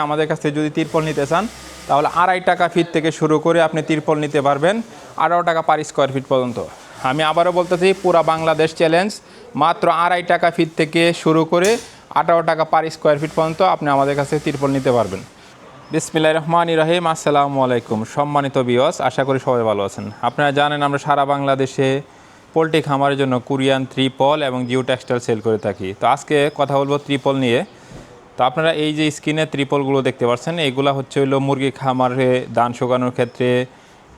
আমাদের কাছ থেকে যদি তিরপল নিতে চান তাহলে 2.5 টাকা ফিট থেকে শুরু করে আপনি তিরপল নিতে পারবেন 18 টাকা পার স্কোয়ার ফিট পর্যন্ত। আমি আবারও বলতেছি, পুরা বাংলাদেশ চ্যালেঞ্জ, মাত্র 2.5 টাকা ফিট থেকে শুরু করে 18 টাকা পার স্কোয়ার ফিট পর্যন্ত আপনি আমাদের কাছে তিরপল নিতে পারবেন। বিসমিল্লাহির রহমানির রহিম। আসসালামু আলাইকুম সম্মানিত ভিউয়ার্স, আশা করি সবাই ভালো আছেন। আপনারা জানেন আমরা সারা বাংলাদেশে পোলট্রি খামারের জন্য কোরিয়ান ত্রিপল এবং জিও টেক্সটাইল সেল করে থাকি। তো আজকে কথা বলবো ত্রিপল নিয়ে। তো আপনারা এই যে স্ক্রিনে ত্রিপলগুলো দেখতে পাচ্ছেন, এগুলো হচ্ছে হলো মুরগি খামারে ধান শুকানোর ক্ষেত্রে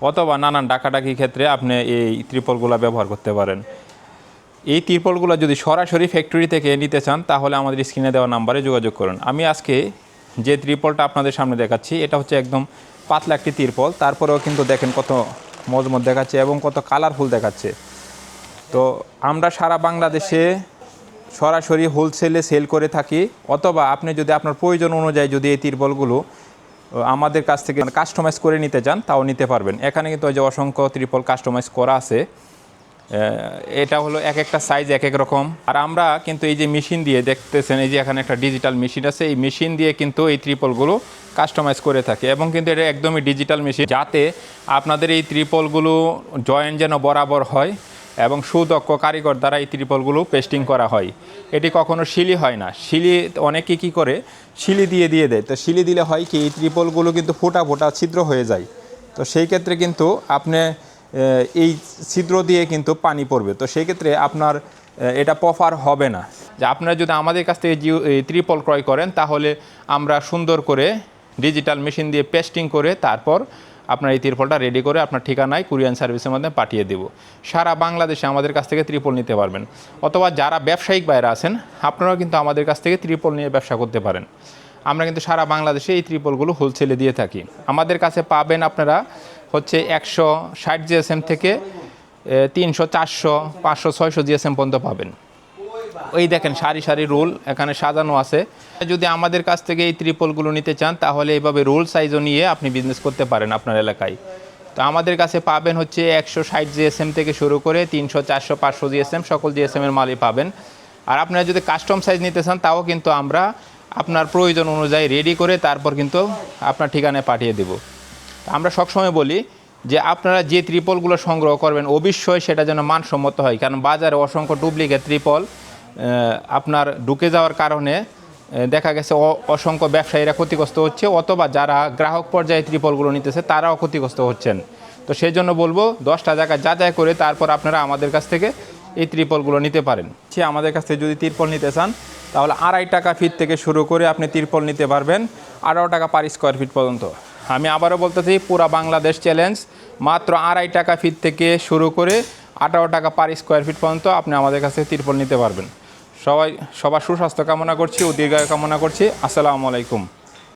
অথবা নানান ডাকাডাকির ক্ষেত্রে আপনি এই ত্রিপলগুলো ব্যবহার করতে পারেন। এই ত্রিপলগুলো যদি সরাসরি ফ্যাক্টরি থেকে নিতে চান তাহলে আমাদের স্ক্রিনে দেওয়া নাম্বারে যোগাযোগ করুন। আমি আজকে যে ত্রিপলটা আপনাদের সামনে দেখাচ্ছি এটা হচ্ছে একদম পাতলা একটি ত্রিপল, তারপরেও কিন্তু দেখেন কত মজমত দেখাচ্ছে এবং কত কালারফুল দেখাচ্ছে। তো আমরা সারা বাংলাদেশে সরাসরি হোলসেলে সেল করে থাকি, অথবা আপনি যদি আপনার প্রয়োজন অনুযায়ী যদি এই ত্রিপলগুলো আমাদের কাছ থেকে কাস্টমাইজ করে নিতে চান তাও নিতে পারবেন। এখানে কিন্তু ওই যে অসংখ্য ত্রিপল কাস্টমাইজ করা আছে। এটা হলো এক একটা সাইজ এক এক রকম। আর আমরা কিন্তু এই যে মেশিন দিয়ে দেখতেছেন, এই যে এখানে একটা ডিজিটাল মেশিন আছে, এই মেশিন দিয়ে কিন্তু এই ত্রিপলগুলো কাস্টমাইজ করে থাকে এবং কিন্তু এটা একদমই ডিজিটাল মেশিন, যাতে আপনাদের এই ত্রিপলগুলো জয়েন্ট যেন বরাবর হয় এবং সুদক্ষ কারিগর দ্বারা এই ত্রিপলগুলো পেস্টিং করা হয়। এটি কখনো শিলি হয় না। শিলি অনেকে কী করে শিলি দিয়ে দেয়, তো শিলি দিলে হয় কি এই ত্রিপলগুলো কিন্তু ফোটা ফোটা ছিদ্র হয়ে যায়। তো সেই ক্ষেত্রে কিন্তু আপনি এই ছিদ্র দিয়ে কিন্তু পানি পড়বে, তো সেই ক্ষেত্রে আপনার এটা প্রপার হবে না। যে আপনারা যদি আমাদের কাছ থেকে ত্রিপল ক্রয় করেন তাহলে আমরা সুন্দর করে ডিজিটাল মেশিন দিয়ে পেস্টিং করে তারপর আপনার এই ত্রিপলটা রেডি করে আপনার ঠিকানায় কুরিয়ান সার্ভিসের মাধ্যমে পাঠিয়ে দেব। সারা বাংলাদেশে আমাদের কাছ থেকে ত্রিপল নিতে পারবেন, অথবা যারা ব্যবসায়িক বাইরে আছেন আপনারাও কিন্তু আমাদের কাছ থেকে ত্রিপল নিয়ে ব্যবসা করতে পারেন। আমরা কিন্তু সারা বাংলাদেশে এই ত্রিপলগুলো হোলসেলে দিয়ে থাকি। আমাদের কাছে পাবেন আপনারা হচ্ছে 160 জিএসএম থেকে 300, 400, 500, 600 জিএসএম পর্যন্ত পাবেন। ওই দেখেন সারি সারি রোল এখানে সাজানো আছে। যদি আমাদের কাছ থেকে এই ত্রিপলগুলো নিতে চান তাহলে এইভাবে রোল সাইজও নিয়ে আপনি বিজনেস করতে পারেন আপনার এলাকায়। তো আমাদের কাছে পাবেন হচ্ছে 160 জিএসএম থেকে শুরু করে 300, 400, 500 জিএসএম, সকল জিএসএমের মালই পাবেন। আর আপনারা যদি কাস্টম সাইজ নিতে চান তাও কিন্তু আমরা আপনার প্রয়োজন অনুযায়ী রেডি করে তারপর কিন্তু আপনার ঠিকানায় পাঠিয়ে দেব। আমরা সবসময় বলি যে আপনারা যে ত্রিপলগুলো সংগ্রহ করবেন অবশ্যই সেটা যেন মানসম্মত হয়, কারণ বাজারে অসংখ্য ডুপ্লিকেট ত্রিপল আপনার ঢুকে যাওয়ার কারণে দেখা গেছে অসংখ্য ব্যবসায়ীরা ক্ষতিগ্রস্ত হচ্ছে, অথবা যারা গ্রাহক পর্যায়ে ত্রিপলগুলো নিতেছে তারাও ক্ষতিগ্রস্ত হচ্ছেন। তো সেই জন্য বলবো 10টা জায়গায় যাচাই করে তারপর আপনারা আমাদের কাছ থেকে এই ত্রিপলগুলো নিতে পারেন। আমাদের কাছ থেকে যদি ত্রিপল নিতে চান তাহলে 2.5 টাকা ফিট থেকে শুরু করে আপনি ত্রিপল নিতে পারবেন 18 টাকা পার স্কোয়ার ফিট পর্যন্ত। আমি আবারও বলতেছি, পুরা বাংলাদেশ চ্যালেঞ্জ, মাত্র 2.5 টাকা ফিট থেকে শুরু করে 18 টাকা পার স্কোয়ার ফিট পর্যন্ত আপনি আমাদের কাছে ত্রিপল নিতে পারবেন। সবার সুস্বাস্থ্য কামনা করছি ও দীর্ঘায়ু কামনা করছি। আসসালামু আলাইকুম।